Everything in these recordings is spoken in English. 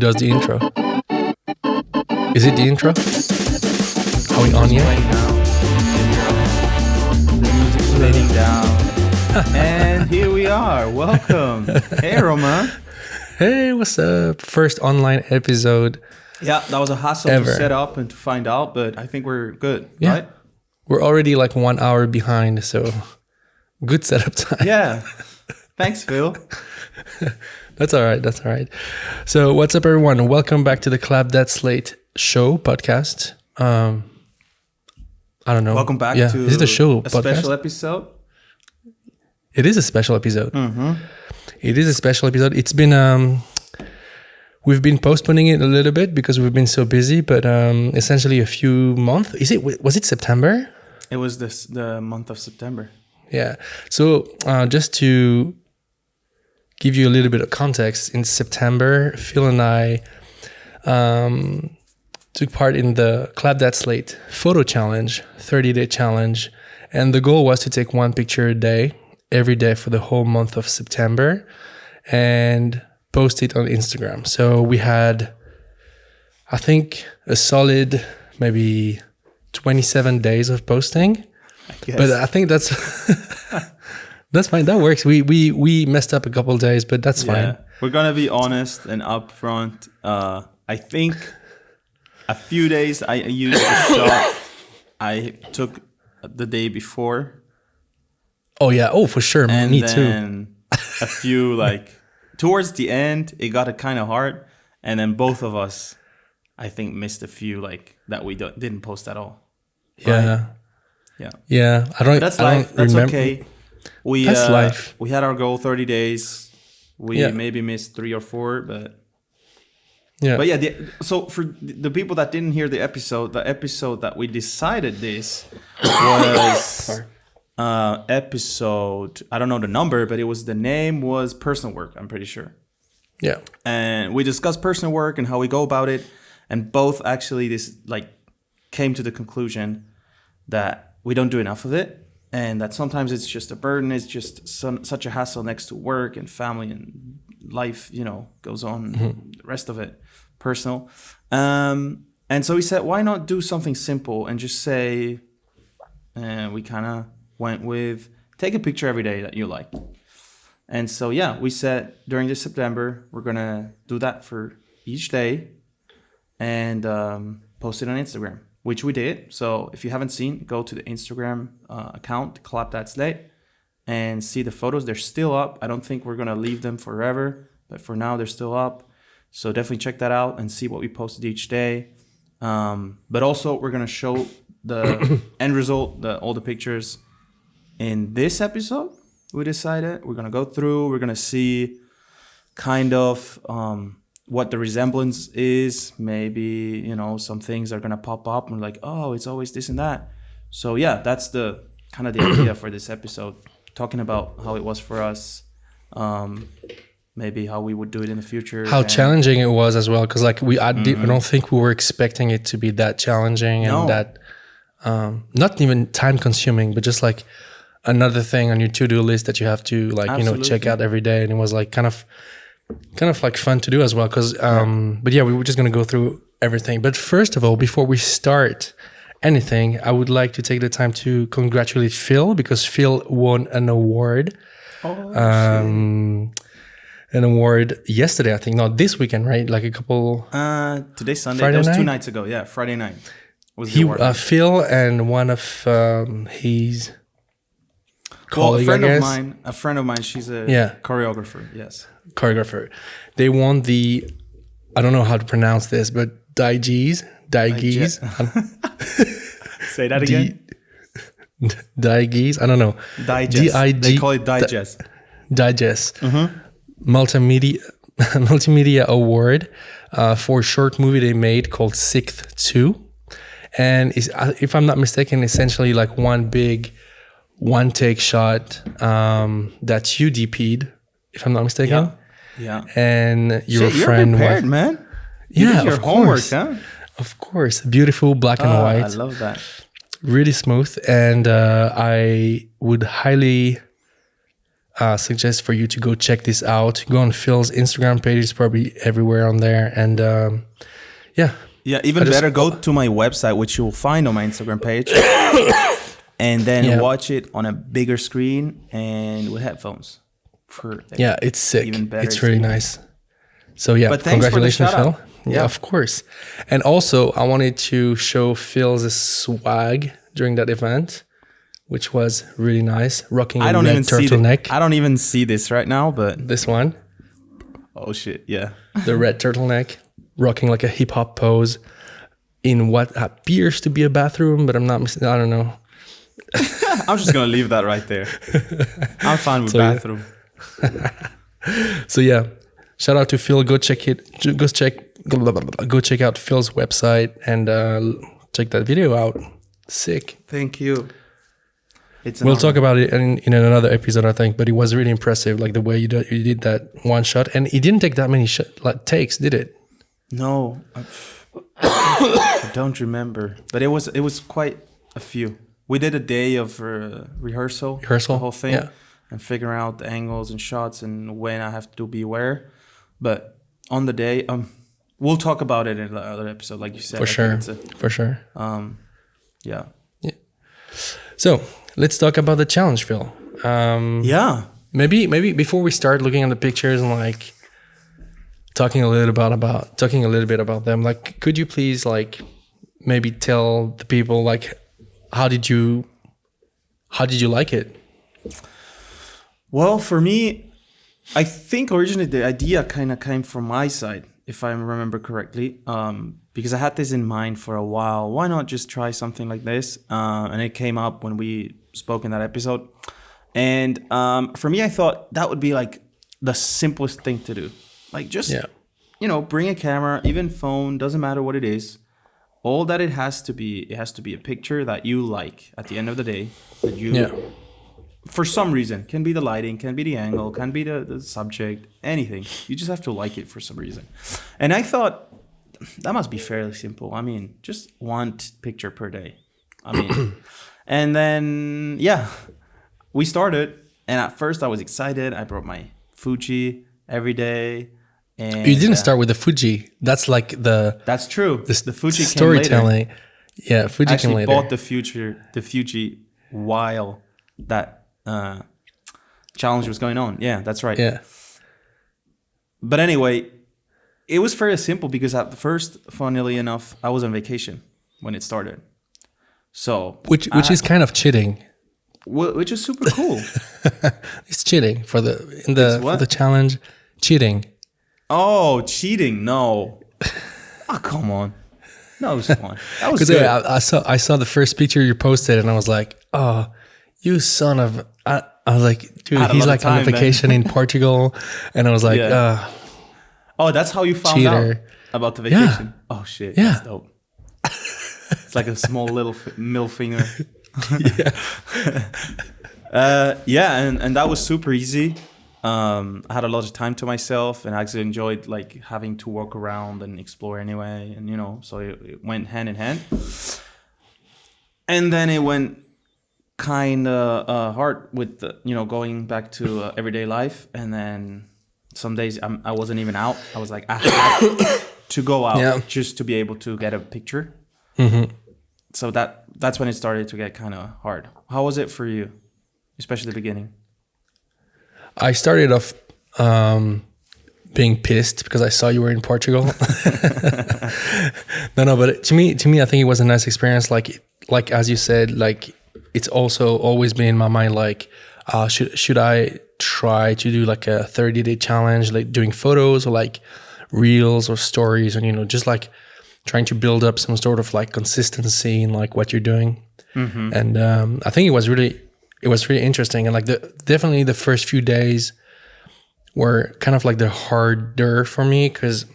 does the intro? Is it the intro? Are we on yet? The music's fading down. And here we are. Welcome. Hey, Romain. Hey, what's up? First online episode. Yeah, that was a hassle ever. to set up and to find out, but I think we're good, Yeah. right? We're already like 1 hour behind, so good setup time. Yeah. Thanks, Phil. That's all right. That's all right. So what's up, everyone? Welcome back to the That Slate show podcast. I don't know. Welcome back to is it a show a podcast? special episode. It is a special episode. Mm-hmm. It is a special episode. It's been we've been postponing it a little bit because we've been so busy, but essentially a few months. Was it September? It was the month of September. Yeah. So just to give you a little bit of context, in September, Phil and I took part in the That Slate photo challenge, 30-day challenge. And the goal was to take one picture a day, every day for the whole month of September, and post it on Instagram. So we had, I think, a solid maybe 27 days of posting. But I think that's that's fine. That works. We messed up a couple of days, but that's fine. We're gonna be honest and upfront. I think a few days I used the shot I took the day before. Oh yeah. Oh, for sure. And Me then too. a few like towards the end, it got kind of hard, and then both of us, I think, missed a few like that we didn't post at all. Yeah. Right? Yeah. Yeah. That's life. That's okay. That's life. We had our goal 30 days. We maybe missed 3 or 4, but yeah. So for the people that didn't hear the episode that we decided this was episode. I don't know the number, but the name was personal work. I'm pretty sure. Yeah. And we discussed personal work and how we go about it, and both actually came to the conclusion that we don't do enough of it, and that sometimes it's just a burden. It's just such a hassle next to work and family and life, goes on, the rest of it, personal. And so we said, why not do something simple and just say, we kind of went with, take a picture every day that you like. And so, we said during this September, we're going to do that for each day and post it on Instagram, which we did. So if you haven't seen, go to the Instagram account, That Slate, and see the photos. They're still up. I don't think we're going to leave them forever, but for now, they're still up. So definitely check that out and see what we posted each day. But also, we're going to show the end result, all the pictures in this episode. We decided we're going to go through. We're going to see kind of what the resemblance is. Maybe, some things are going to pop up and like, oh, it's always this and that. So that's the kind of the idea for this episode, talking about how it was for us, maybe how we would do it in the future. How challenging it was as well. Cause I don't think we were expecting it to be that challenging and that, not even time consuming, but just like another thing on your to-do list that you have to check out every day. And it was like kind of like fun to do as well. Cause, but we were just going to go through everything. But first of all, before we start anything, I would like to take the time to congratulate Phil, because Phil won an award. An award yesterday, I think, not this weekend, right? Like a couple. Today's Sunday. Friday that was night? 2 nights ago. Yeah, Friday night was the award. Phil and one of his colleague, a friend of mine. She's a choreographer. Yes, choreographer. They won the, I don't know how to pronounce this, but Digis. Say that again. Digis. I don't know. Digest. They call it digest. Digest. Mm-hmm. Multimedia award for a short movie they made called Sixth 2. And if I'm not mistaken, essentially like one big one-take shot that you DP'd, if I'm not mistaken. Yeah. And your friend you're prepared, man. You did your homework, huh? Of course. Beautiful black and white. I love that. Really smooth. And I would highly suggest for you to go check this out. Go on Phil's Instagram page; it's probably everywhere on there. And yeah, even better, go to my website, which you will find on my Instagram page, and then watch it on a bigger screen and with headphones. It's sick. Even better. It's really nice. So but congratulations, Phil. Yeah, of course. And also, I wanted to show Phil's swag during that event, which was really nice. Rocking a red turtleneck. I don't even see this right now, but this one. Oh shit! Yeah, the red turtleneck, rocking like a hip hop pose in what appears to be a bathroom, but I don't know. I'm just gonna leave that right there. I'm fine with bathroom. So yeah, shout out to Phil. Go check out Phil's website and check that video out. Sick. Thank you. We'll talk about it in another episode, I think. But it was really impressive, like the way you did that one shot, and it didn't take that many takes, did it? No, I don't remember. But it was quite a few. We did a day of rehearsal, the whole thing, and figuring out the angles and shots and when I have to be where. But on the day, we'll talk about it in the other episode, like you said. For sure. Yeah. So let's talk about the challenge, Phil. Maybe before we start looking at the pictures and like talking a little bit about them, like could you please like maybe tell the people like how did you like it? Well, for me, I think originally the idea kind of came from my side, if I remember correctly, because I had this in mind for a while. Why not just try something like this? And it came up when we spoke in that episode. And for me, I thought that would be like the simplest thing to do. Like just, bring a camera, even phone, doesn't matter what it is. All that it has to be a picture that you like at the end of the day. That you, for some reason, can be the lighting, can be the angle, can be the subject, anything. You just have to like it for some reason. And I thought that must be fairly simple. I mean, just one picture per day. I mean, and then, we started. And at first I was excited. I brought my Fuji every day. And you didn't start with the Fuji. That's like That's true. The Fuji storytelling. Yeah, Fuji came later. I bought the Fuji while that challenge was going on. Yeah, that's right. Yeah. But anyway, it was fairly simple because at first, funnily enough, I was on vacation when it started. So which is kind of cheating. Which is super cool. It's cheating for the challenge. Cheating. Oh, cheating! No. Oh, come on. No, it was fun. That was good. I saw the first picture you posted, and I was like, "Oh, you son of!" I was like, "Dude, he's like on vacation in Portugal," and I was like, "Oh, that's how you found out about the vacation." Yeah. Oh shit! Yeah, that's dope. It's like a small little middle finger. And that was super easy. I had a lot of time to myself, and I actually enjoyed like having to walk around and explore anyway, and so it went hand in hand. And then it went kind of hard with the, going back to everyday life, and then some days I wasn't even out. I was like, I had to go out just to be able to get a picture. Mm-hmm. So that's when it started to get kind of hard. How was it for you, especially the beginning? I started off being pissed because I saw you were in Portugal. No, but to me, I think it was a nice experience. Like as you said, like it's also always been in my mind. Like, should I try to do like a 30-day challenge, like doing photos or like reels or stories, and just like trying to build up some sort of like consistency in like what you're doing. Mm-hmm. And I think it was really interesting, and like definitely the first few days were kind of like the harder for me because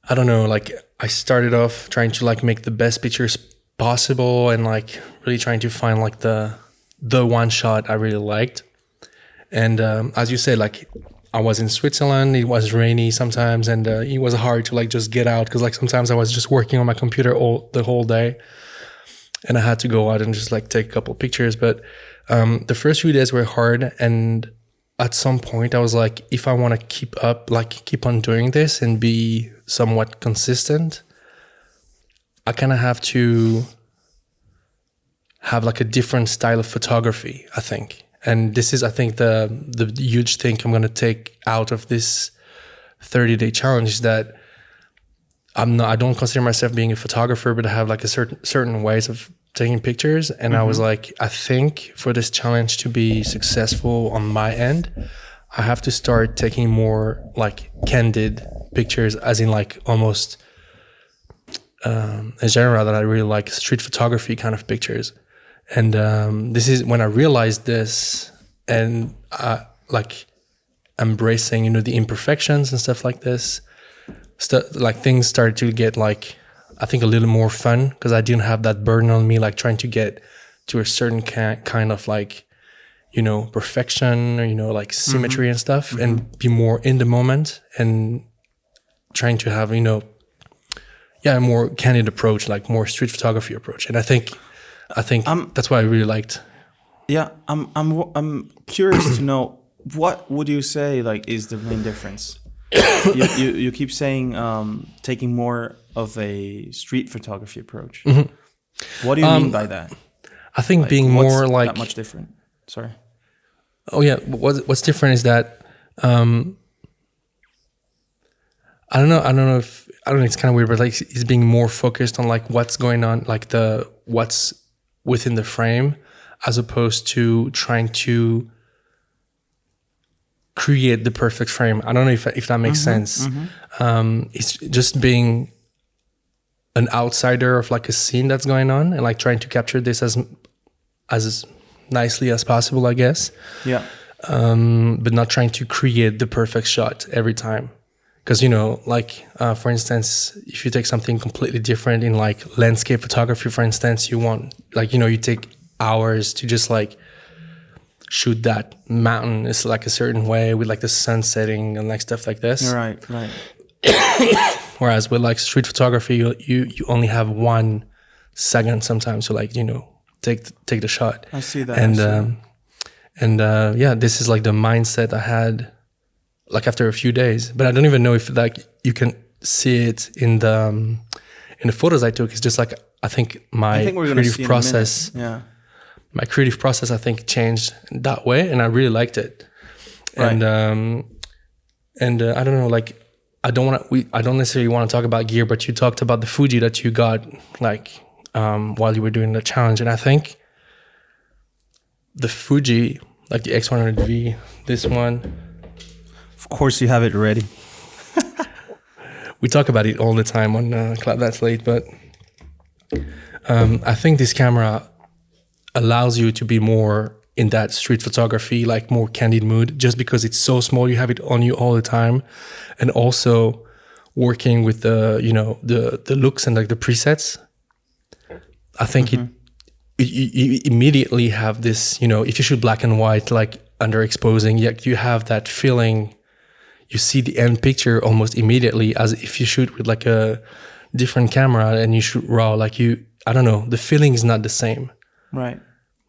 I don't know, like I started off trying to like make the best pictures possible and like really trying to find like the one shot I really liked. And as you said, like I was in Switzerland, it was rainy sometimes, and it was hard to like just get out because like sometimes I was just working on my computer the whole day. And I had to go out and just like take a couple of pictures. But The first few days were hard, and at some point I was like, if I want to keep on doing this and be somewhat consistent, I kind of have to have like a different style of photography, I think. And this is, I think, the huge thing I'm going to take out of this 30-day challenge is that I don't consider myself being a photographer, but I have like a certain ways of taking pictures. And I was like, I think for this challenge to be successful on my end, I have to start taking more like candid pictures, as in like almost a genre that I really like, street photography kind of pictures. And this is when I realized this, and like embracing, the imperfections and stuff like this. Like things started to get like, I think, a little more fun, because I didn't have that burden on me, like trying to get to a certain kind of like, perfection, or like symmetry and stuff, and be more in the moment and trying to have, a more candid approach, like more street photography approach. And I think that's what I really liked. Yeah, I'm curious to know, what would you say like is the main difference? you keep saying taking more of a street photography approach. What do you mean by that? I think like, being more like that much different. Sorry. Oh yeah, what's different is that I don't know if it's kind of weird, but like he's being more focused on like what's going on, like what's within the frame, as opposed to trying to create the perfect frame. I don't know if that makes sense. It's just being an outsider of like a scene that's going on, and like trying to capture this as nicely as possible, I guess. Yeah. But not trying to create the perfect shot every time. Because, for instance, if you take something completely different in like landscape photography, for instance, you want like, you take hours to just like shoot that mountain. It's like a certain way with like the sun setting and like stuff like this. Right. Whereas with like street photography, you only have 1 second sometimes to like, take the shot. I see that. And this is like the mindset I had like after a few days, but I don't even know if like you can see it in the photos I took. It's just like, I think my creative process, I think changed that way, and I really liked it. Right. And I don't know, like I don't necessarily want to talk about gear, but you talked about the Fuji that you got like while you were doing the challenge, and I think the Fuji, like the X100V, this one. Of course, you have it ready. We talk about it all the time on That Slate, but I think this camera allows you to be more in that street photography, like more candid mood, just because it's so small. You have it on you all the time, and also working with the looks and like the presets. I think you immediately have this, if you shoot black and white, like underexposing, you have that feeling. You see the end picture almost immediately, as if you shoot with like a different camera and you shoot raw. Like I don't know, the feeling is not the same. Right.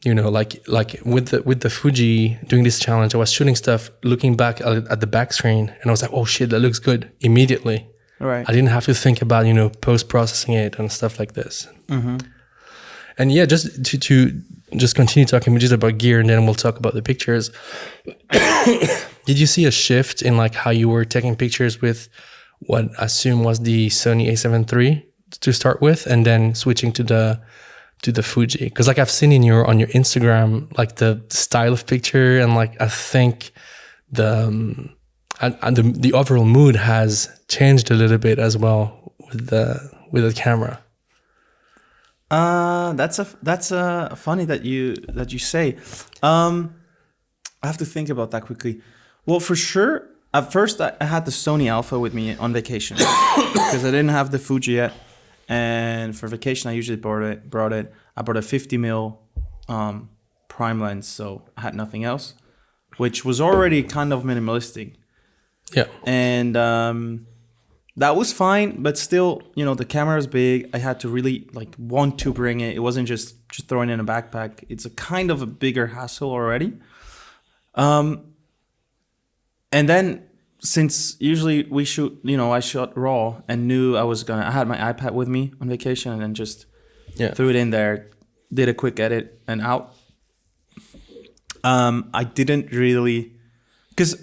Like with the Fuji doing this challenge, I was shooting stuff, looking back at the back screen, and I was like, oh shit, that looks good immediately. Right. I didn't have to think about, post-processing it and stuff like this. And yeah, just to just continue talking just about gear, and then we'll talk about the pictures. Did you see a shift in like how you were taking pictures with what I assume was the Sony A7 III to start with, and then switching to the Fuji? Because like I've seen on your Instagram, like the style of picture, and like I think the overall mood has changed a little bit as well with the camera. That's funny that you say. I have to think about that quickly. Well, for sure, at first I had the Sony Alpha with me on vacation because I didn't have the Fuji yet. And for vacation, I usually brought it. I brought a 50mm prime lens, so I had nothing else, which was already kind of minimalistic. Yeah. And that was fine, but still, the camera is big. I had to really want to bring it. It wasn't just throwing it in a backpack. It's a kind of a bigger hassle already. And then since usually we shoot, I shot raw and knew I had my iPad with me on vacation and then just threw it in there, did a quick edit and out. I didn't really, because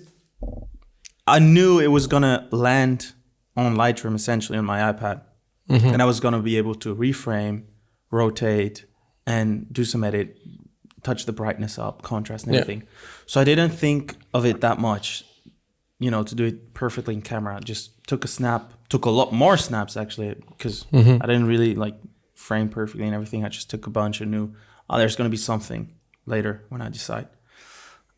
I knew it was gonna land on Lightroom essentially on my iPad, and I was gonna be able to reframe, rotate, and do some edit, touch the brightness up, contrast, and everything. So I didn't think of it that much, to do it perfectly in camera. I just took a lot more snaps actually, because I didn't really frame perfectly and everything. I just took a bunch and knew, there's gonna be something later when I decide.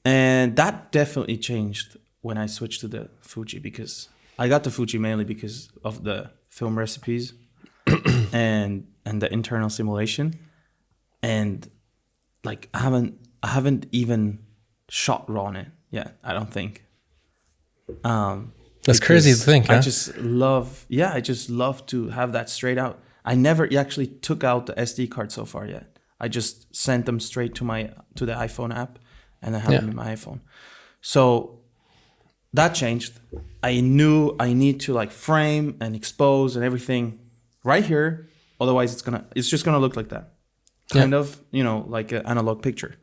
And that definitely changed when I switched to the Fuji, because I got the Fuji mainly because of the film recipes and the internal simulation. And I haven't even shot raw on it yet, I don't think. That's crazy to think, huh? I just love to have that straight out. I never actually took out the SD card so far yet. I just sent them straight to the iPhone app, and I have them in my iPhone. So that changed. I knew I need to frame and expose and everything right here. Otherwise, it's just gonna look like that, kind of, like an analog picture.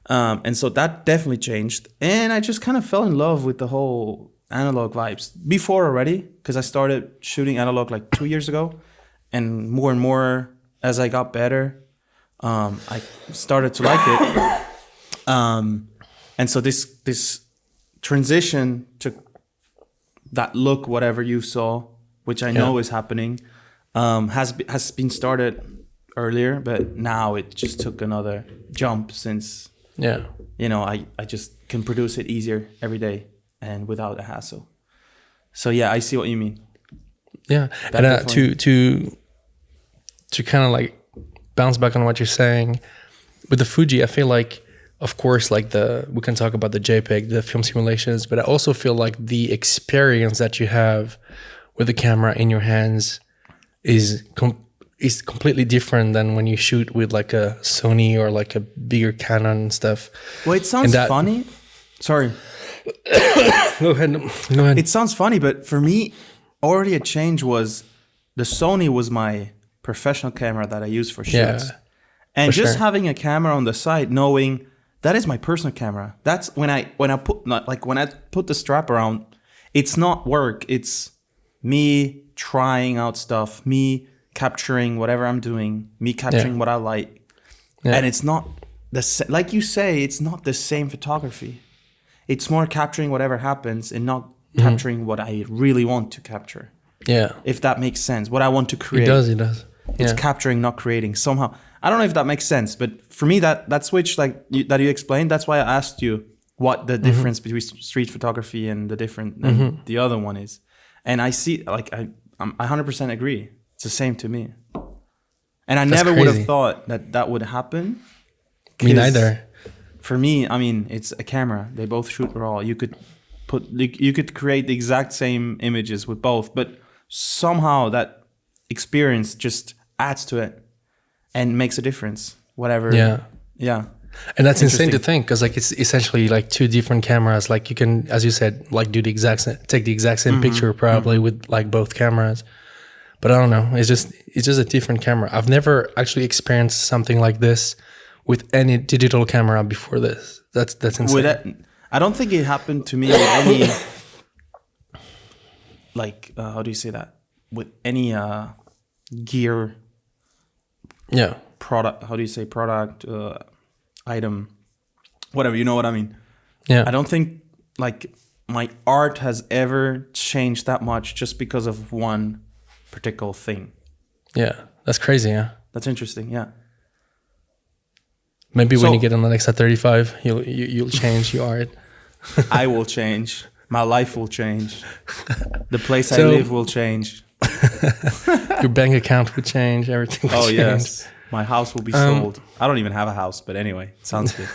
And so that definitely changed, and I just kind of fell in love with the whole analog vibes before already, because I started shooting analog 2 years ago, and more as I got better, I started to like it. And so this transition to that look, whatever you saw, which I know is happening, has been started earlier, but now it just took another jump since I just can produce it easier every day and without a hassle. So I see what you mean. Yeah, and to kind of bounce back on what you're saying with the Fuji, I feel of course, we can talk about the JPEG, the film simulations, but I also feel the experience that you have with the camera in your hands is completely different than when you shoot with a Sony or a bigger Canon and stuff. Well, it sounds funny. Sorry. Go ahead. It sounds funny, but for me, already a change was the Sony was my professional camera that I use for shoots. And just having a camera on the side, knowing that is my personal camera. That's when I put the strap around, it's not work. It's me trying out stuff, me capturing whatever I'm doing, me capturing what I like. And it's not like you say, it's not the same photography. It's more capturing whatever happens and not capturing what I really want to capture. Yeah. If that makes sense. What I want to create. It does. It's capturing, not creating somehow. I don't know if that makes sense, but for me, that switch that you explained, that's why I asked you what the difference between street photography and the other one is. And I see, I 100% agree. It's the same to me. And I never would have thought that would happen. Me neither. For me, it's a camera. They both shoot raw. You could create the exact same images with both, but somehow that experience just adds to it and makes a difference. Whatever. Yeah. And that's insane to think, because it's essentially two different cameras. You can, as you said, take the exact same picture probably with both cameras. But I don't know. It's just a different camera. I've never actually experienced something like this with any digital camera before this. That's insane. I don't think it happened to me with any how do you say that? With any gear. Yeah. Product. How do you say product? Item. Whatever. You know what I mean? Yeah. I don't think my art has ever changed that much just because of one particular thing. Yeah. That's crazy. Yeah. That's interesting. Yeah. Maybe when you get on the next 35, you'll change your art. I will change. My life will change. The place I live will change. Your bank account will change. Everything will change. Yes. My house will be sold. I don't even have a house, but anyway, it sounds good.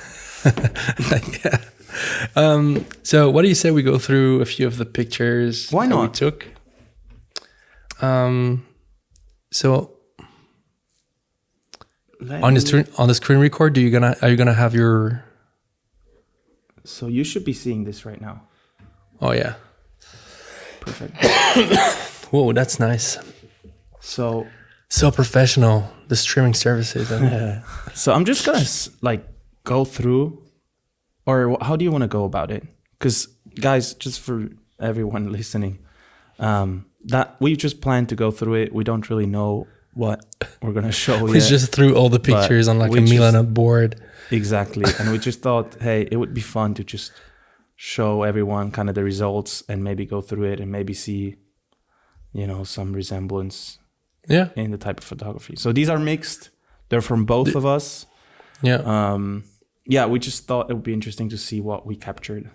So what do you say we go through a few of the pictures Why not? we took? So on the screen record, are you gonna have your? So you should be seeing this right now. Oh yeah. Perfect. Whoa, that's nice. So professional, the streaming services. So I'm just gonna like go through, or how do you want to go about it? Because guys, just for everyone listening, that we just plan to go through it. We don't really know what we're gonna show We yet. just threw all the pictures on like a Milan board. Exactly, and we just thought, hey, it would be fun to just show everyone kind of the results and maybe go through it and maybe see, some resemblance. Yeah. In the type of photography. So these are mixed. They're from both of us. Yeah. We just thought it would be interesting to see what we captured.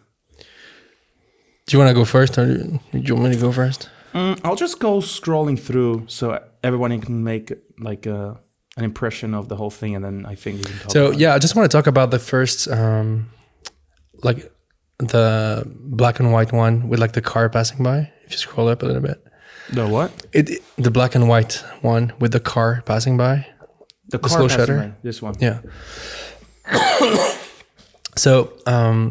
Do you want to go first, or do you want me to go first? I'll just go scrolling through so everyone can make like an impression of the whole thing, and then I think we can talk. So I just want to talk about the first, like the black and white one with like the car passing by. If you scroll up a little bit. The what? The black and white one with the car passing by. The car slow passing shutter. by. This one. Yeah. So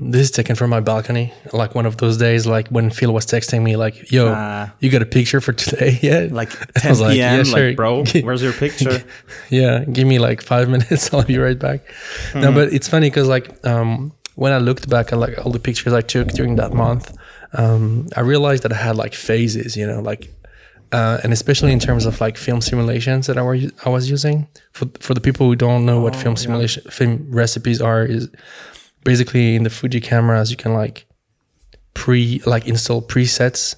this is taken from my balcony. Like one of those days, like when Phil was texting me, like, "Yo, you got a picture for today?" Yeah. Like 10 p.m. Like, yeah, sure. Like, bro, where's your picture? Yeah, give me like 5 minutes. I'll be right back. No, but it's funny because like when I looked back at like all the pictures I took during that month, I realized that I had like phases. And especially in terms of like film simulations that I was using. For the people who don't know what film recipes are, is basically in the Fuji cameras you can like install presets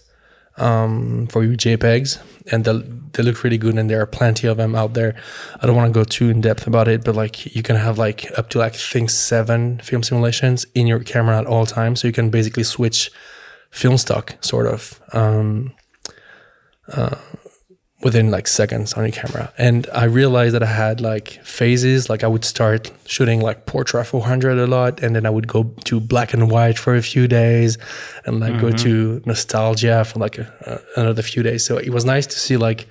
for your JPEGs, and they look really good, and there are plenty of them out there. I don't want to go too in depth about it, but like you can have like up to like I think 7 film simulations in your camera at all times, so you can basically switch film stock sort of. Within like seconds on your camera. And I realized that I had like phases. Like I would start shooting like Portra 400 a lot, and then I would go to black and white for a few days, and like go to nostalgia for like another few days. So it was nice to see like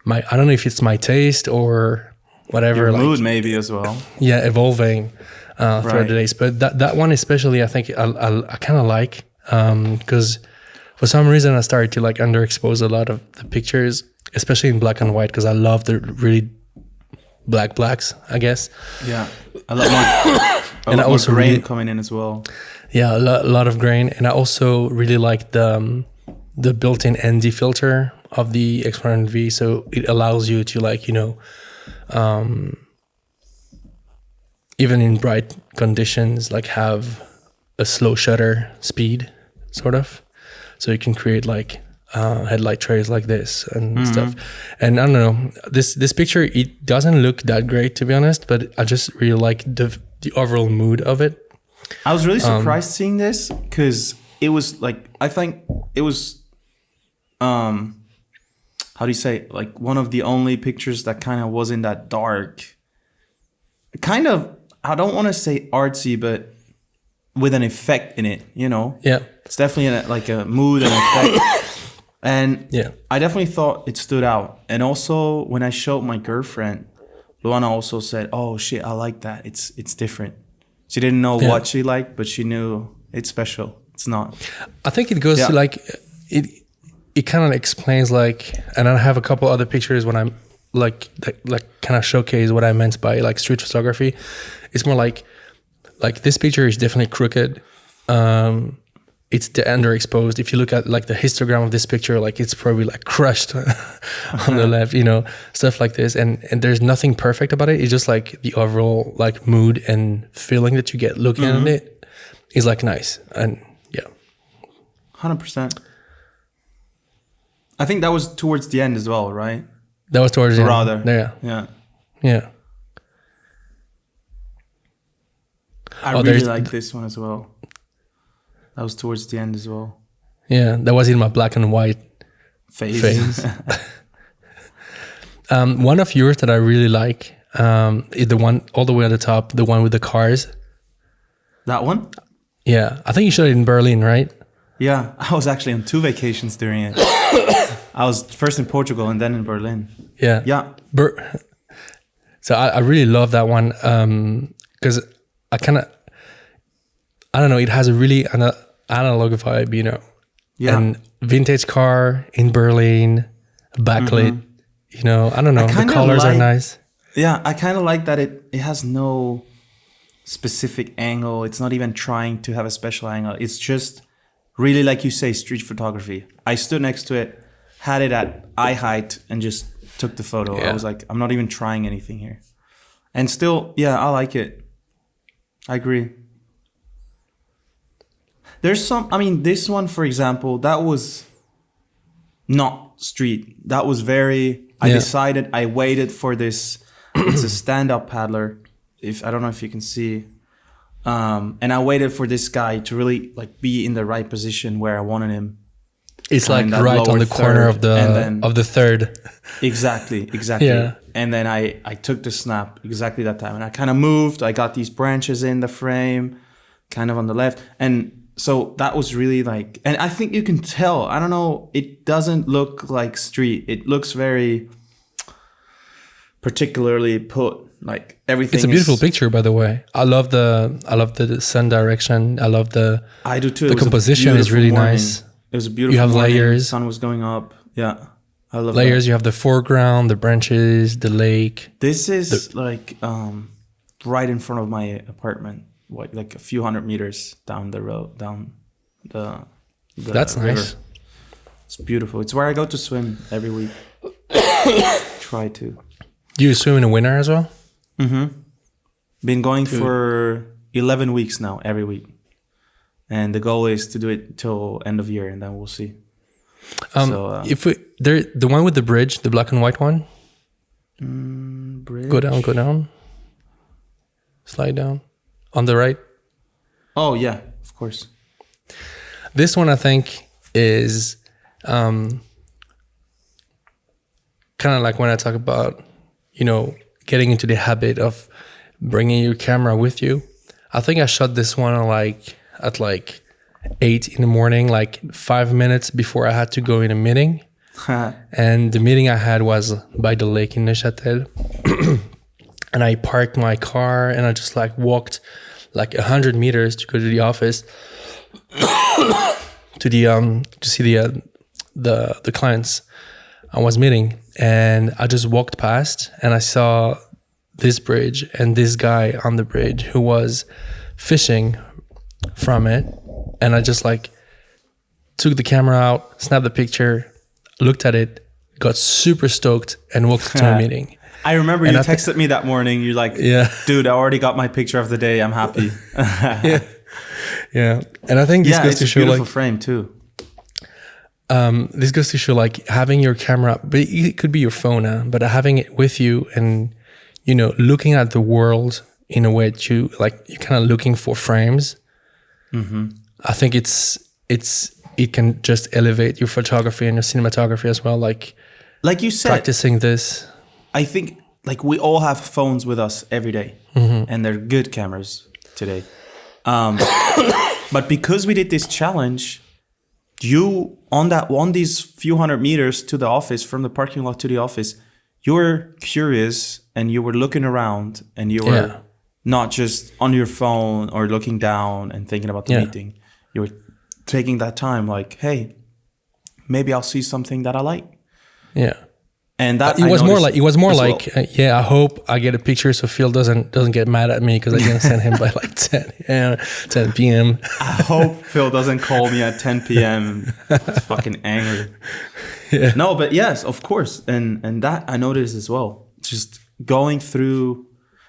I don't know if it's my taste or whatever. Your mood maybe as well. Yeah, evolving throughout the days. But that one especially, I think I kind of like, because for some reason I started to like underexpose a lot of the pictures, especially in black and white, because I love the really blacks, I guess. Yeah, a lot more. And I also grain coming in as well. Yeah, a lot of grain, and I also really like the built-in ND filter of the X100V, so it allows you to like even in bright conditions like have a slow shutter speed, sort of. So you can create like headlight trays like this and stuff. And I don't know, this picture, it doesn't look that great to be honest, but I just really like the overall mood of it. I was really surprised seeing this, because it was like, I think it was, how do you say, like one of the only pictures that kind of wasn't that dark. Kind of, I don't want to say artsy, but with an effect in it, Yeah. It's definitely like a mood and effect. And I definitely thought it stood out. And also when I showed my girlfriend, Luana also said, "Oh shit, I like that. It's different." She didn't know what she liked, but she knew it's special. It's not. I think it goes to like, it kind of explains like, and I have a couple other pictures when I'm like kind of showcase what I meant by like street photography. It's more like this picture is definitely crooked. It's the underexposed. If you look at like the histogram of this picture, like it's probably like crushed on the left, stuff like this. And there's nothing perfect about it. It's just like the overall like mood and feeling that you get looking at it is like nice. And 100%. I think that was towards the end as well, right? That was towards the end. Rather. Yeah. I really like this one as well. That was towards the end as well. Yeah, that was in my black and white phase. One of yours that I really like is the one all the way at the top, the one with the cars. That one? Yeah, I think you shot it in Berlin, right? Yeah, I was actually on 2 vacations during it. I was first in Portugal and then in Berlin. Yeah. Yeah. So I really love that one because I don't know, it has a really analog vibe, you know. Yeah. And vintage car in Berlin, backlit, you know, I don't know, the colors are nice. Yeah, I kind of like that it has no specific angle. It's not even trying to have a special angle. It's just really, like you say, street photography. I stood next to it, had it at eye height, and just took the photo. Yeah. I was like, I'm not even trying anything here. And still, yeah, I like it. I agree. There's this one, for example, that was not street. That was I decided, I waited for this. It's a stand-up paddler. I don't know if you can see. And I waited for this guy to really like be in the right position where I wanted him. It's like right on the corner of the third. Exactly. Yeah. And then I took the snap exactly that time. And I kind of moved. I got these branches in the frame, kind of on the left. And so that was really like, and I think you can tell, I don't know, it doesn't look like street. It looks very particularly put. Like everything. It's a beautiful picture, by the way. I love the sun direction. I love I do too. The composition is really nice. It was a beautiful. You have morning. layers. The sun was going up. Yeah, I love layers. That. You have the foreground, the branches, the lake. This is right in front of my apartment. Like a few hundred meters down the road, down the That's river. Nice. It's beautiful. It's where I go to swim every week. Try to. Do you swim in the winter as well? Mm-hmm. Been going for 11 weeks now, every week. And the goal is to do it till end of year, and then we'll see. The one with the bridge, the black and white one. Bridge. Go down. Slide down. On the right. Oh yeah, of course. This one I think is kind of like when I talk about, you know, getting into the habit of bringing your camera with you. I think I shot this one at 8 in the morning, like 5 minutes before I had to go in a meeting. And the meeting I had was by the lake in Neuchâtel. And I parked my car and I just walked 100 meters to go to the office to see the clients I was meeting. And I just walked past and I saw this bridge and this guy on the bridge who was fishing from it. And I just took the camera out, snapped the picture, looked at it, got super stoked and walked to a meeting. I remember you texted me that morning. You're like, dude, I already got my picture of the day. I'm happy. Yeah. And I think this goes to show it's a beautiful frame too. This goes to show having your camera, but it could be your phone, but having it with you and, you know, looking at the world in a way that you're kind of looking for frames. Mm-hmm. I think it can just elevate your photography and your cinematography as well. Like you said, practicing this. I think we all have phones with us every day, and they're good cameras today. But because we did this challenge, you on these few hundred meters to the office, from the parking lot to the office, you were curious and you were looking around and you were not just on your phone or looking down and thinking about the meeting. You were taking that time hey, maybe I'll see something that I like. Yeah. And that it was more like I hope I get a picture so Phil doesn't get mad at me because I didn't send him by 10 p.m. I hope Phil doesn't call me at 10 p.m. He's fucking angry. Yeah. No, but yes, of course. And that I noticed as well. Just going through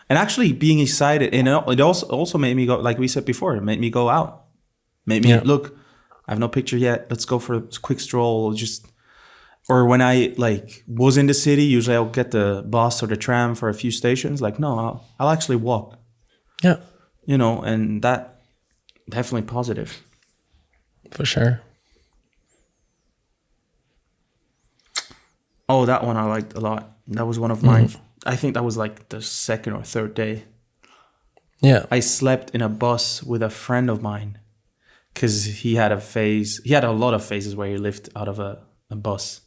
and actually being excited. And it also made me go, like we said before, it made me go out. Made me look, I have no picture yet. Let's go for a quick stroll. Or when I was in the city, usually I'll get the bus or the tram for a few stations. No, I'll actually walk. Yeah. You know, and that definitely positive. For sure. Oh, that one I liked a lot. That was one of mine. I think that was the second or third day. Yeah. I slept in a bus with a friend of mine because he had a lot of phases where he lived out of a bus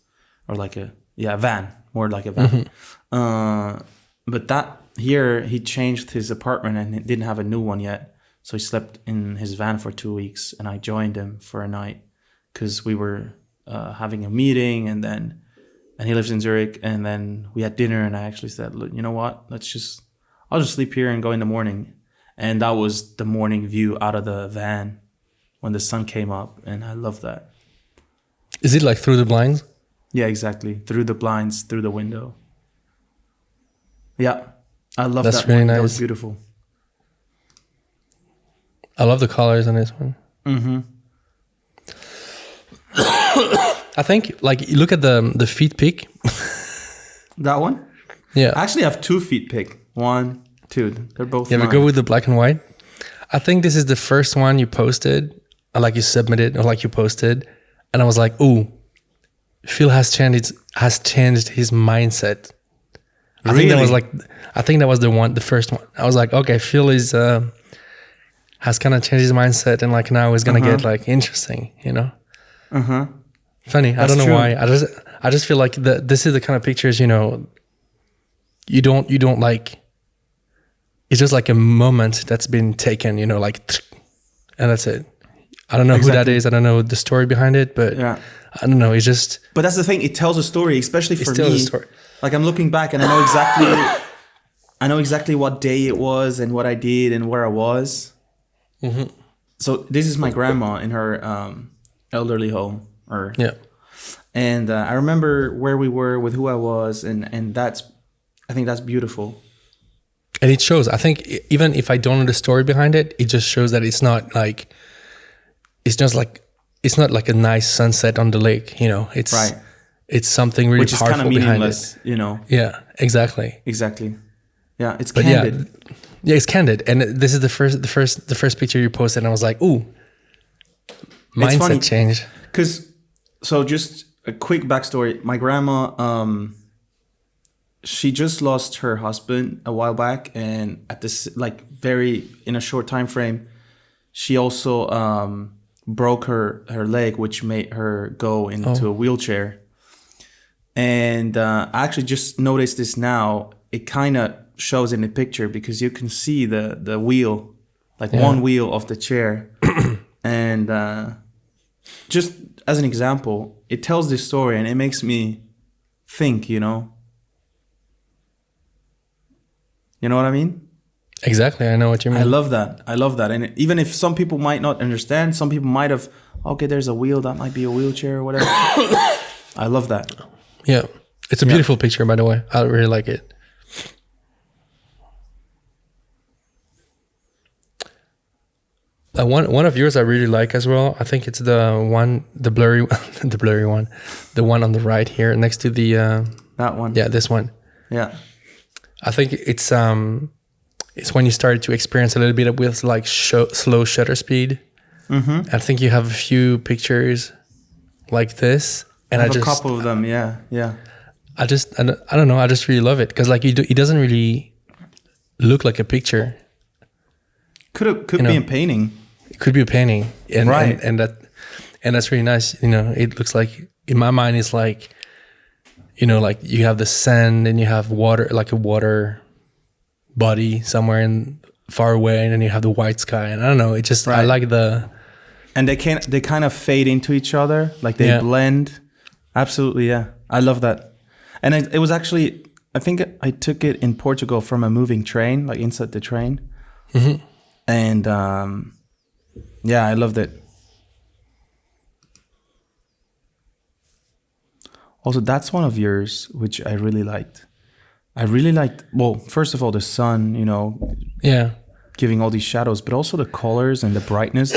or like a van, more like a van. But that here he changed his apartment and he didn't have a new one yet, so he slept in his van for 2 weeks, and I joined him for a night because we were having a meeting, and he lives in Zurich, and then we had dinner, and I actually said, look, you know what, I'll just sleep here and go in the morning. And that was the morning view out of the van when the sun came up, and I love that. Is it like through the blinds? Yeah, exactly. Through the blinds, through the window. Yeah, I love that. That's really nice. That was beautiful. I love the colors on this one. Mm-hmm. I think, like, you look at the feet pic. That one? Yeah. I actually have 2 feet pic. 1, 2. They're both Yeah, mine. we go with the black and white. I think this is the first one you posted, or like you submitted, or like you posted, and I was like, ooh, Phil has changed his mindset. I think that was the first one. I was like, okay, Phil is has kind of changed his mindset, and like now is gonna get like interesting, you know. Funny. That's I don't know why. I just feel like this is the kind of pictures, you know, you don't like. It's just like a moment that's been taken, you know, like, and that's it. I don't know who that is. I don't know the story behind it, but yeah. I don't know. It's just. But that's the thing. It tells a story, especially for me. A story. Like I'm looking back and I know exactly what day it was and what I did and where I was. Mm-hmm. So this is my grandma in her elderly home. And I remember where we were with who I was, and I think that's beautiful. And it shows. I think even if I don't know the story behind it, it just shows that it's not like a nice sunset on the lake. You know, it's right. It's something really powerful behind it. Which is kind of meaningless, you know. Yeah, exactly. Yeah, it's candid. Yeah, it's candid. And this is the first picture you posted, and I was like, ooh, mindset change. So just a quick backstory. My grandma, she just lost her husband a while back, and at this in a short time frame, she also broke her leg, which made her go into a wheelchair. And I actually just noticed this now. It kind of shows in the picture because you can see the wheel, one wheel of the chair. And just as an example, it tells this story and it makes me think, you know. You know what I mean? Exactly. I know what you mean. I love that. And even if some people might not understand, some people might have, okay, there's a wheel, that might be a wheelchair or whatever. I love that. Yeah. It's a beautiful picture, by the way. I really like it. One of yours I really like as well. I think it's the blurry one, the one on the right here next to the that one. Yeah, this one. Yeah, I think it's when you started to experience a little bit with like slow shutter speed. Mm-hmm. I think you have a few pictures like this, and I have a couple of them. Yeah. I don't know. I just really love it because like it doesn't really look like a picture. Could be a painting. It could be a painting, and right. and that's really nice. You know, it looks like in my mind it's like, you know, like you have the sand and you have water, like a water body somewhere in far away, and then you have the white sky. And I don't know. It just I like the. And they kind of fade into each other, like they blend. Absolutely, yeah. I love that. And it was actually, I think I took it in Portugal from a moving train, like inside the train. Mm-hmm. And I loved it. Also, that's one of yours, which I really liked. Well, first of all, the sun, you know, giving all these shadows, but also the colors and the brightness.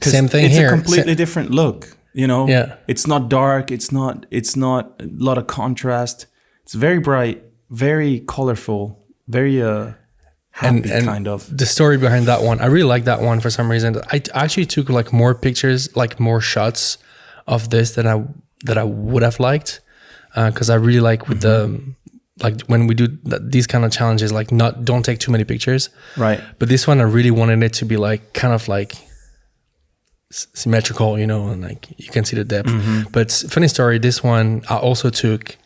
Same thing it's here. It's a completely different look, you know. Yeah. It's not dark. It's not a lot of contrast. It's very bright, very colorful, very happy and kind of. The story behind that one, I really like that one for some reason. I actually took like more pictures, like more shots of this that I would have liked, because I really like with the like when we do these kind of challenges, like don't take too many pictures, right? But this one I really wanted it to be like kind of like symmetrical, you know, and like you can see the depth. But funny story, this one I also took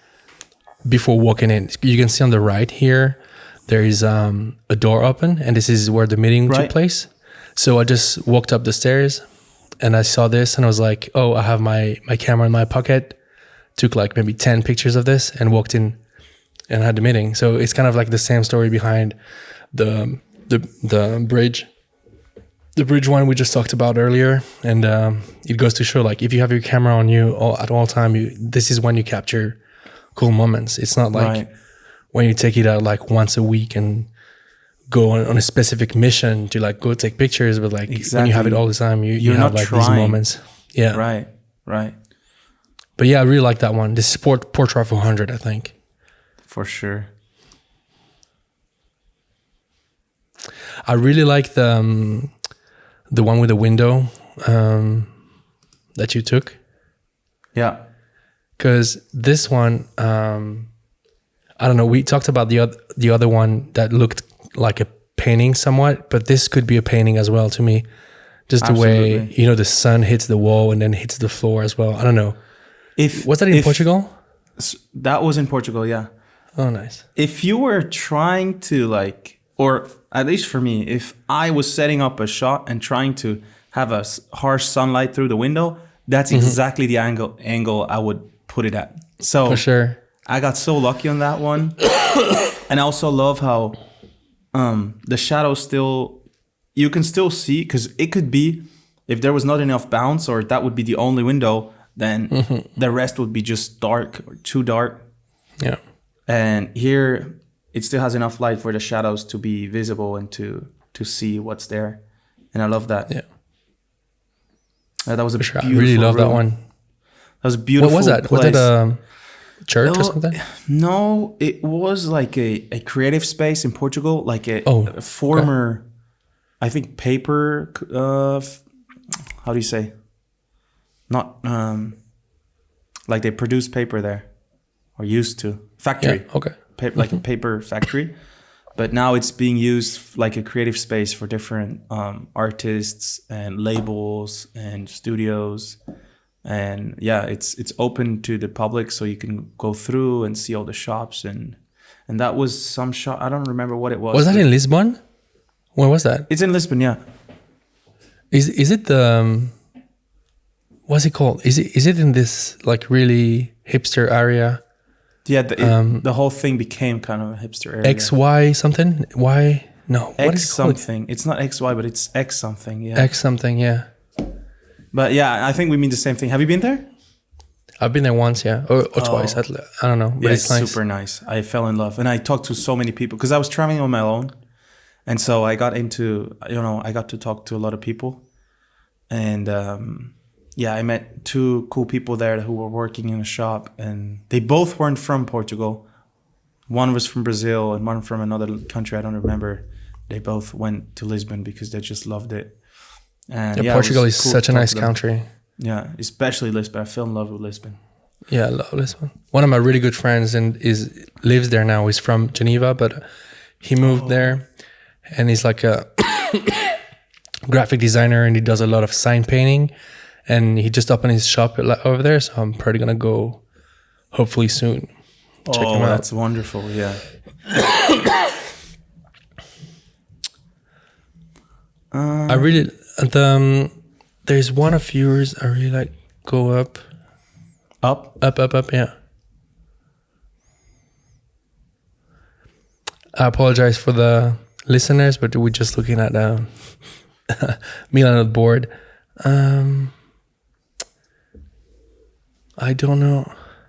before walking in. You can see on the right here, there is a door open, and this is where the meeting took place. So I just walked up the stairs and I saw this and I was like, oh, I have my camera in my pocket. Took like maybe 10 pictures of this and walked in and had the meeting. So it's kind of like the same story behind the bridge. The bridge one we just talked about earlier. And it goes to show, like, if you have your camera on you at all time, this is when you capture cool moments. It's not like when you take it out like once a week and go on a specific mission to like go take pictures, but like when you have it all the time, you have like these moments. Yeah. Right. But yeah, I really like that one. This is Portrait 400, I think. For sure. I really like the one with the window that you took. Yeah. Because this one, I don't know. We talked about the other one that looked like a painting somewhat, but this could be a painting as well to me. Just the way, you know, the sun hits the wall and then hits the floor as well. I don't know. Was that in Portugal? That was in Portugal, yeah. Oh, nice. If you were trying to like, or at least for me, if I was setting up a shot and trying to have a harsh sunlight through the window, that's exactly the angle I would put it at. So for sure, I got so lucky on that one. And I also love how the shadow still, you can still see, because it could be, if there was not enough bounce or that would be the only window, then the rest would be just dark or too dark. Yeah. And here it still has enough light for the shadows to be visible and to see what's there. And I love that. Yeah. That was a beautiful I really love room. that one. That was a beautiful. What was that? place. Was it a church or something? No, it was like a creative space in Portugal, like a former, I think, paper. How do you say? Not like they produce paper there, or used to. Factory. Yeah, okay. Like a paper factory. But now it's being used like a creative space for different artists and labels and studios. And yeah, it's open to the public, so you can go through and see all the shops. And that was some shop. I don't remember what it was. Was that in Lisbon? Where was that? It's in Lisbon, yeah. Is it the... what's it called? Is it in this like really hipster area? Yeah, the whole thing became kind of a hipster area. XY something? Y? No. X what is it something. It's not XY, but it's X something. Yeah. X something, yeah. But yeah, I think we mean the same thing. Have you been there? I've been there once, yeah. Or twice. I don't know. But Yeah, it's nice. super nice. I fell in love. And I talked to so many people because I was traveling on my own. And so I got into, I got to talk to a lot of people. And yeah, I met two cool people there who were working in a shop, and they both weren't from Portugal. One was from Brazil and one from another country, I don't remember. They both went to Lisbon because they just loved it. And yeah, Portugal is such a nice country. Yeah, especially Lisbon. I fell in love with Lisbon. Yeah, I love Lisbon. One of my really good friends lives there now. He's from Geneva, but he moved there, and he's like a graphic designer, and he does a lot of sign painting. And he just opened his shop over there, so I'm probably gonna go, hopefully soon. Check him out. That's wonderful! Yeah. I really there's one of yours I really like. Go up. Up. Yeah. I apologize for the listeners, but we're just looking at Milan on the board. I don't know.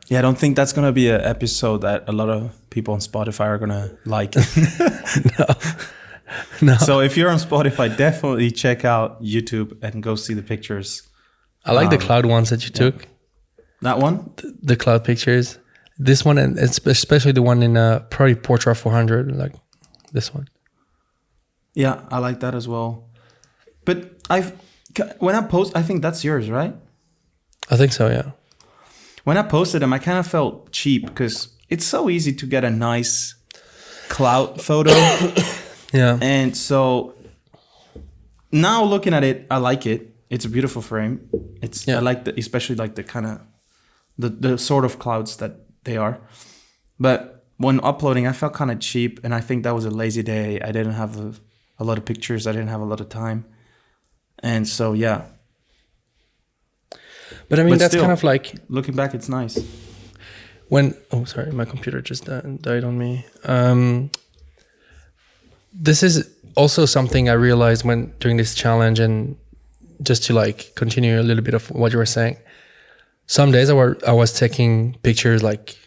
Yeah, I don't think that's going to be an episode that a lot of people on Spotify are going to like. No. So if you're on Spotify, definitely check out YouTube and go see the pictures. I like the cloud ones that you took. That one? The cloud pictures. This one, and especially the one in probably Portrait 400, like this one. Yeah, I like that as well. But when I post, I think that's yours, right? I think so, yeah. When I posted them, I kind of felt cheap because it's so easy to get a nice cloud photo. Yeah. And so now looking at it, I like it. it's a beautiful frame. I like especially like the kind of the sort of clouds that they are. But when uploading, I felt kind of cheap, and I think that was a lazy day. I didn't have a lot of pictures. I didn't have a lot of time, and so yeah. But I mean, that's still, kind of like looking back, it's nice. Sorry, my computer just died on me. This is also something I realized when doing this challenge, and just to like continue a little bit of what you were saying. Some days I was taking pictures like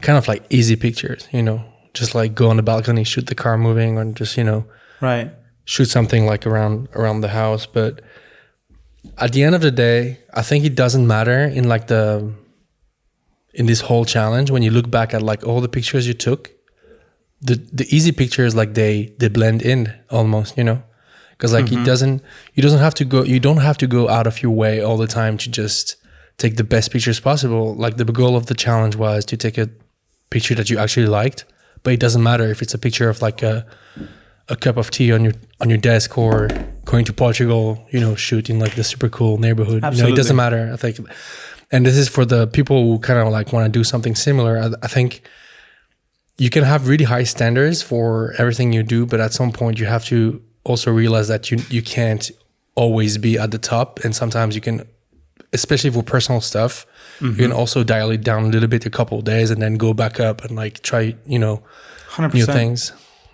kind of like easy pictures, you know, just like go on the balcony, shoot the car moving, or just, you know, right, shoot something like around the house. But at the end of the day, I think it doesn't matter in this whole challenge. When you look back at like all the pictures you took, the easy pictures, like they blend in almost, you know, because like you don't have to go out of your way all the time to just take the best pictures possible. Like the goal of the challenge was to take a picture that you actually liked, but it doesn't matter if it's a picture of like a cup of tea on your desk, or going to Portugal, you know, shooting like the super cool neighborhood. Absolutely. You know, it doesn't matter, I think. And this is for the people who kind of like want to do something similar. I think you can have really high standards for everything you do, but at some point you have to also realize that you can't always be at the top, and sometimes you can, especially for personal stuff, you can also dial it down a little bit, a couple of days, and then go back up and like try, you know, 100%. new things.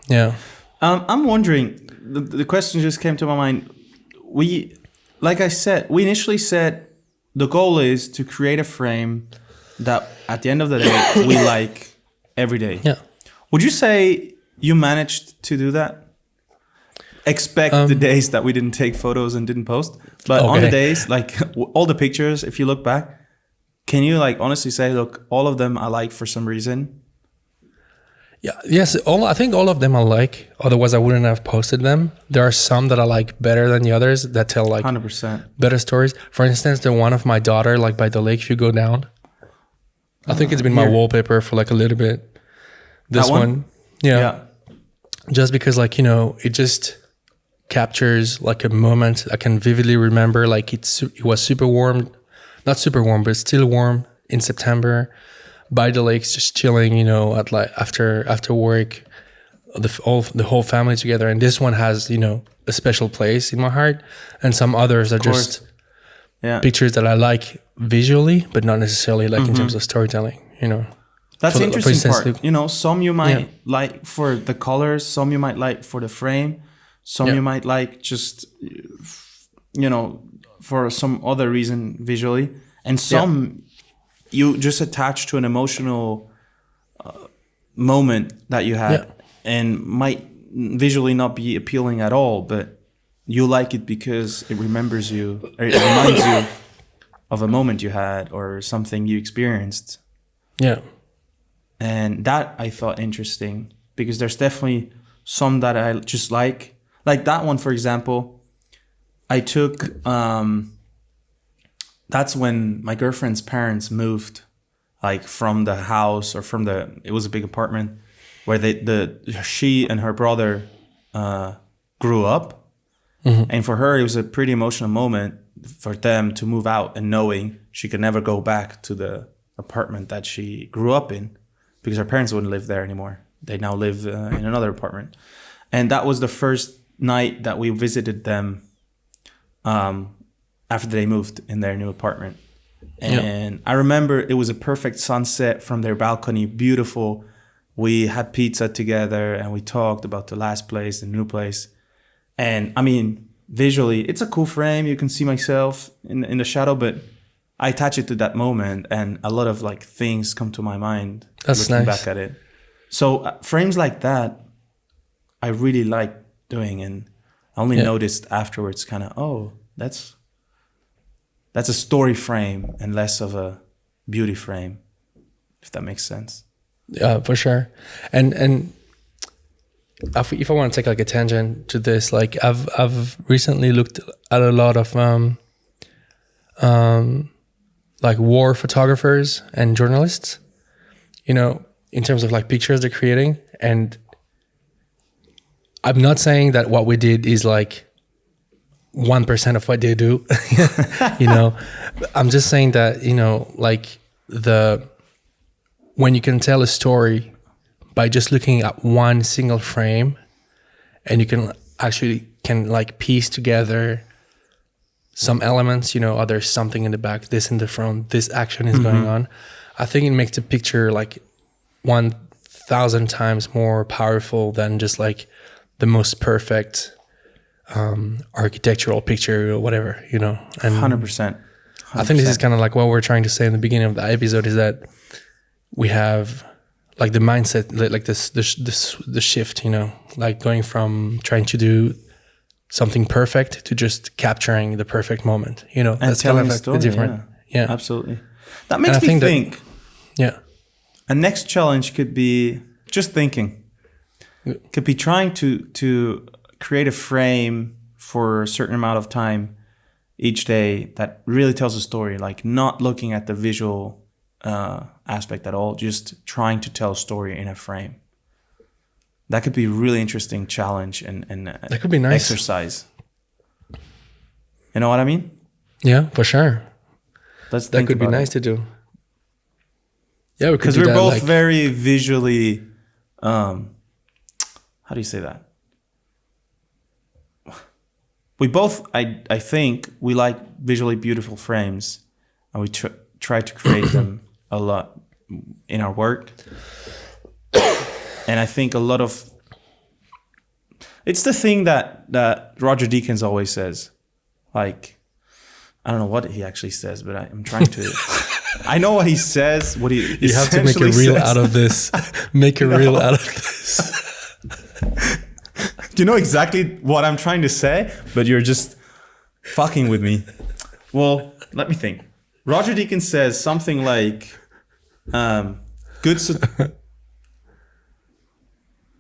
Yeah. I'm wondering, the question just came to my mind. Like I said, we initially said the goal is to create a frame that at the end of the day, we like every day. Yeah. Would you say you managed to do that? Expect the days that we didn't take photos and didn't post, but on the days, like all the pictures, if you look back, can you like honestly say, look, all of them I like for some reason? Yeah. Yes. I think all of them I like. Otherwise, I wouldn't have posted them. There are some that I like better than the others that tell like 100% better stories. For instance, the one of my daughter, like by the lake, if you go down, I think it's been my wallpaper for like a little bit. This one. Yeah. Just because like, you know, it just captures like a moment I can vividly remember. Like it was super warm, not super warm, but still warm in September by the lakes, just chilling, you know, at like after work, the whole family together. And this one has, you know, a special place in my heart, and some others are just pictures that I like visually, but not necessarily like in terms of storytelling, you know. That's the interesting part. You know, some you might like for the colors, some you might like for the frame, some you might like just, you know, for some other reason visually, and some you just attach to an emotional moment that you had and might visually not be appealing at all, but you like it because it remembers you, or it reminds you of a moment you had or something you experienced. Yeah. And that I thought interesting, because there's definitely some that I just like that one, for example. I took, that's when my girlfriend's parents moved, like from the house or it was a big apartment where she and her brother grew up. Mm-hmm. And for her, it was a pretty emotional moment for them to move out and knowing she could never go back to the apartment that she grew up in, because her parents wouldn't live there anymore. They now live in another apartment. And that was the first night that we visited them after they moved in their new apartment. And I remember it was a perfect sunset from their balcony, beautiful. We had pizza together and we talked about the last place, the new place. And I mean, visually, it's a cool frame. You can see myself in the shadow, but I attach it to that moment, and a lot of like things come to my mind. That's looking nice. back at it. So frames like that, I really like doing, and I only noticed afterwards, kind of, that's a story frame and less of a beauty frame, if that makes sense. Yeah, for sure. And if I want to take like a tangent to this, like I've recently looked at a lot of like war photographers and journalists, you know, in terms of like pictures they're creating. And I'm not saying that what we did is like 1% of what they do. You know, I'm just saying that, you know, like when you can tell a story by just looking at one single frame, and you can like piece together some elements, you know, oh, there's something in the back, this in the front, this action is going on. I think it makes the picture like 1,000 times more powerful than just like the most perfect architectural picture or whatever, you know. And 100%. I think this is kind of like what we're trying to say in the beginning of the episode, is that we have like the mindset, like the shift, you know, like going from trying to do something perfect to just capturing the perfect moment, you know. And that's telling kind of a like story, different. Yeah, absolutely. That makes me think. Yeah. A next challenge could be just thinking. Could be trying to create a frame for a certain amount of time each day that really tells a story, like not looking at the visual aspect at all, just trying to tell a story in a frame. That could be a really interesting challenge and that could be nice exercise. You know what I mean? Yeah, for sure. That could be nice to do. Yeah, because we're both very visually. How do you say that? We both, I think, we like visually beautiful frames, and we try to create them a lot in our work. And I think a lot of it's the thing that Roger Deakins always says. Like, I don't know what he actually says, but I'm trying to. I know what he says. What he you have to make a reel out of this. Make a reel out of this. Do you know exactly what I'm trying to say? But you're just fucking with me. Well, let me think. Roger Deakins says something like,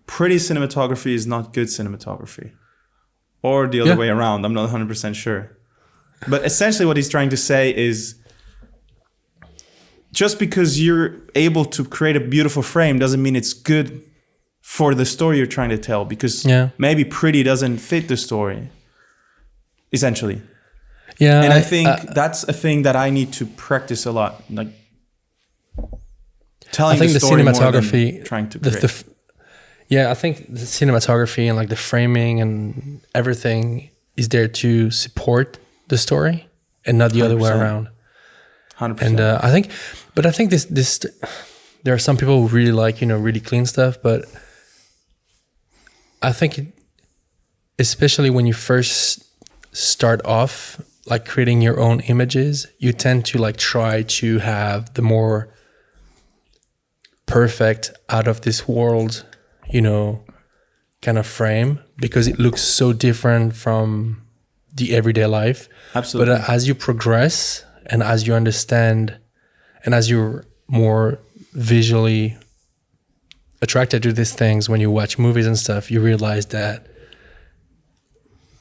pretty cinematography is not good cinematography. Or the other way around. I'm not 100% sure. But essentially what he's trying to say is, just because you're able to create a beautiful frame doesn't mean it's good for the story you're trying to tell, because maybe pretty doesn't fit the story, essentially. Yeah. And I think that's a thing that I need to practice a lot, like telling the story more than trying to create. I think the cinematography and like the framing and everything is there to support the story and not the 100%. Other way around. 100%. And I think this there are some people who really like, you know, really clean stuff, but I think especially when you first start off like creating your own images, you tend to like try to have the more perfect, out of this world, you know, kind of frame, because it looks so different from the everyday life. Absolutely. But as you progress and as you understand and as you're more visually attracted to these things when you watch movies and stuff, you realize that,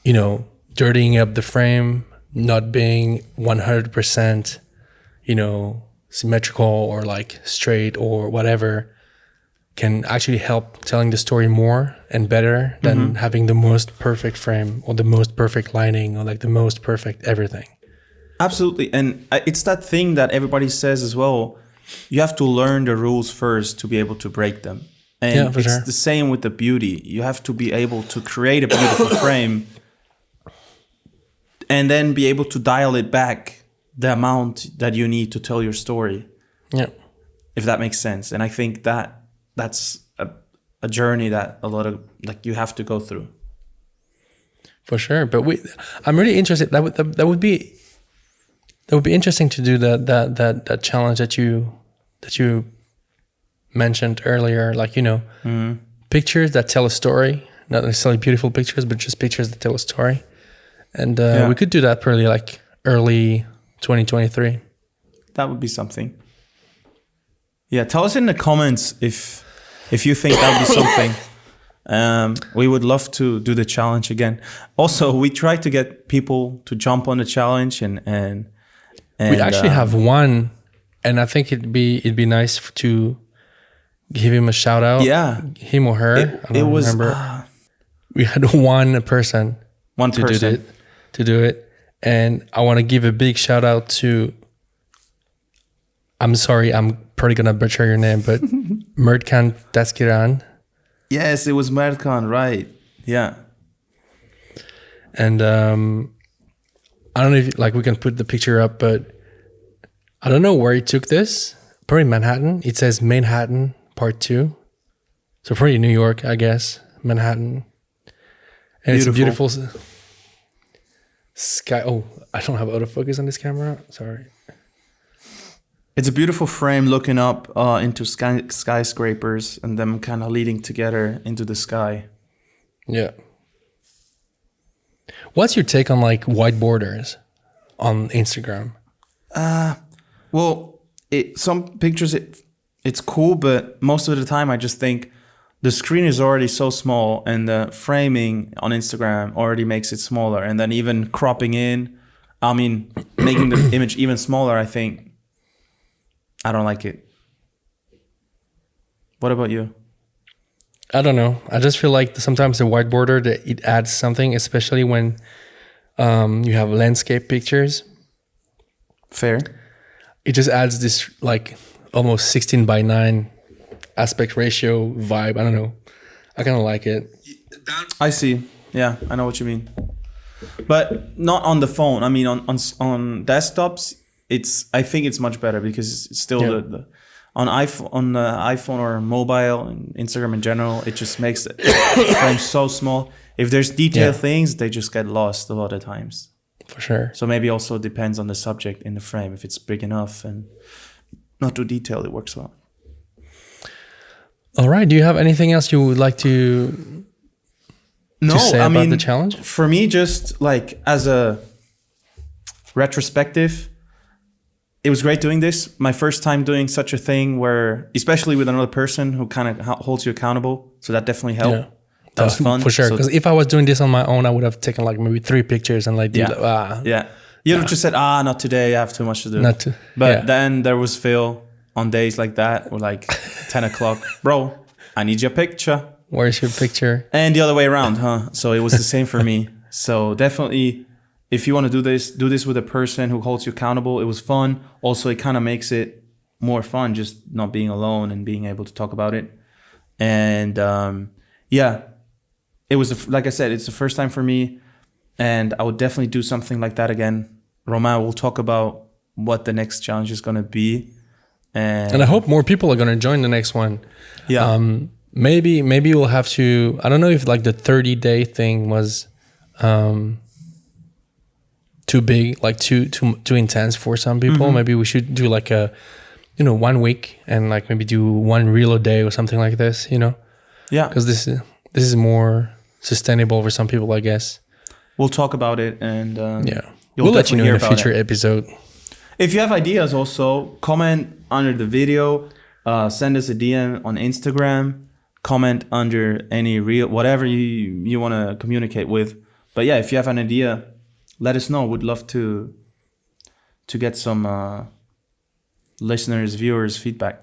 you know, dirtying up the frame, not being 100%, you know, symmetrical or like straight or whatever, can actually help telling the story more and better than having the most perfect frame or the most perfect lighting or like the most perfect everything. Absolutely. And it's that thing that everybody says as well. You have to learn the rules first to be able to break them. And it's the same with the beauty. You have to be able to create a beautiful frame and then be able to dial it back the amount that you need to tell your story. Yeah. If that makes sense. And I think that's a journey that a lot of like you have to go through. For sure. But I'm really interested. That would be interesting to do that challenge that you mentioned earlier, like, you know, pictures that tell a story, not necessarily beautiful pictures, but just pictures that tell a story. And we could do that probably like early 2023. That would be something. Yeah, tell us in the comments if you think that would be something. We would love to do the challenge again. Also, we try to get people to jump on the challenge and we actually have one, and I think it'd be nice to give him a shout out. Yeah, him or her. It was. We had one person. Do it. to do it. And I want to give a big shout out to, I'm sorry, I'm probably going to butcher your name, but Mertkan Taskiran. Yes, it was Mertkan, right. Yeah. And I don't know if like we can put the picture up, but I don't know where he took this. Probably Manhattan. It says Manhattan Part 2. So probably New York, I guess. Manhattan. And it's a beautiful sky. Oh, I don't have autofocus on this camera. Sorry. It's a beautiful frame looking up into skyscrapers and them kind of leading together into the sky. Yeah. What's your take on like white borders on Instagram? Well, some pictures it's cool, but most of the time I just think the screen is already so small and the framing on Instagram already makes it smaller, and then even cropping in, I mean, making the image even smaller, I think I don't like it. What about you? I don't know. I just feel like sometimes the white border, it adds something, especially when you have landscape pictures. Fair. It just adds this like almost 16:9 aspect ratio vibe. I don't know. I kind of like it. I see. Yeah, I know what you mean. But not on the phone. I mean, on desktops, I think it's much better because it's still the on iPhone or mobile and Instagram in general, it just makes the frame so small. If there's detailed things, they just get lost a lot of times. For sure. So maybe also depends on the subject in the frame. If it's big enough and not too detailed, it works well. All right. Do you have anything else you would like to say about the challenge? For me, just like as a retrospective, it was great doing this. My first time doing such a thing where, especially with another person who kind of holds you accountable. So that definitely helped. Yeah. That was fun. For sure. Because if I was doing this on my own, I would have taken like maybe 3 pictures and like, yeah. You'd have just said, not today. I have too much to do. But then there was Phil on days like that, or like 10 o'clock. Bro, I need your picture. Where's your picture? And the other way around, huh? So it was the same for me. So definitely, if you want to do this with a person who holds you accountable. It was fun. Also, it kind of makes it more fun, just not being alone and being able to talk about it. And it was, like I said, it's the first time for me. And I would definitely do something like that again. Romain will talk about what the next challenge is going to be. And I hope more people are going to join the next one. Yeah. Maybe we'll have to, I don't know if like the 30-day thing was too big, like too intense for some people. Mm-hmm. Maybe we should do like a, 1 week and like maybe do 1 reel a day or something like this, Yeah. Because this is more sustainable for some people, I guess. We'll talk about it and we'll let you know in a future episode. If you have ideas also, comment under the video, send us a DM on Instagram, comment under any reel, whatever you want to communicate with. But yeah, if you have an idea, let us know. We'd love to get some listeners, viewers feedback.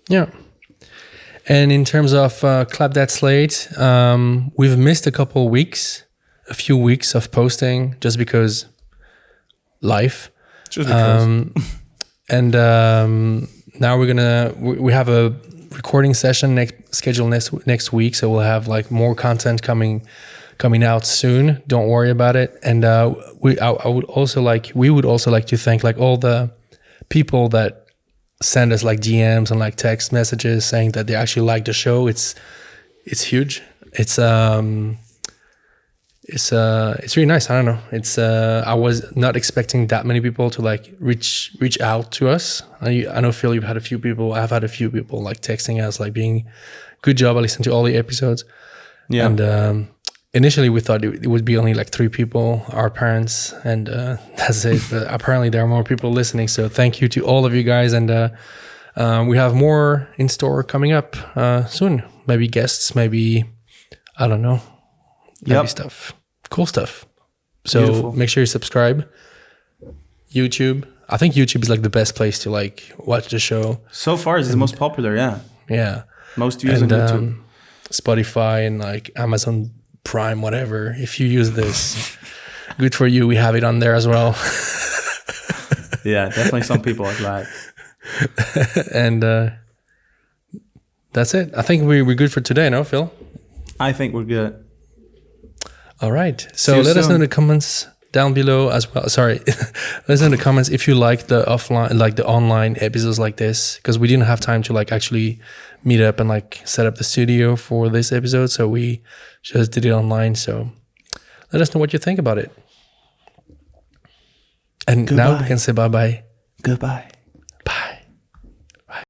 Yeah. And in terms of Clap That Slate, we've missed a few weeks of posting just because life. Just because. And now we have a recording session scheduled next week, so we'll have like more content coming out soon. Don't worry about it. And we would also like to thank like all the people that send us like DMs and like text messages saying that they actually like the show. It's huge. It's really nice. I don't know. I was not expecting that many people to like reach out to us. I know Phil, you've had a few people. I've had a few people like texting us like being, good job. I listened to all the episodes. Yeah. And initially we thought it would be only like 3 people, our parents, and that's it. But apparently there are more people listening. So thank you to all of you guys. And we have more in store coming up soon. Maybe guests, maybe, I don't know. Maybe stuff. Cool stuff. So Beautiful. Make sure you subscribe. YouTube. I think YouTube is like the best place to like watch the show. So far, it's the most popular. Yeah. Yeah. Most views on YouTube. Spotify and like Amazon Prime, whatever. If you use this, good for you. We have it on there as well. Yeah, definitely some people are glad. And that's it. I think we're good for today, no, Phil? I think we're good. All right. So let us know in the comments down below as well. Sorry. Let us know in the comments if you like the offline, like the online episodes like this, because we didn't have time to like actually meet up and like set up the studio for this episode. So we just did it online. So let us know what you think about it. And now we can say bye-bye. Goodbye.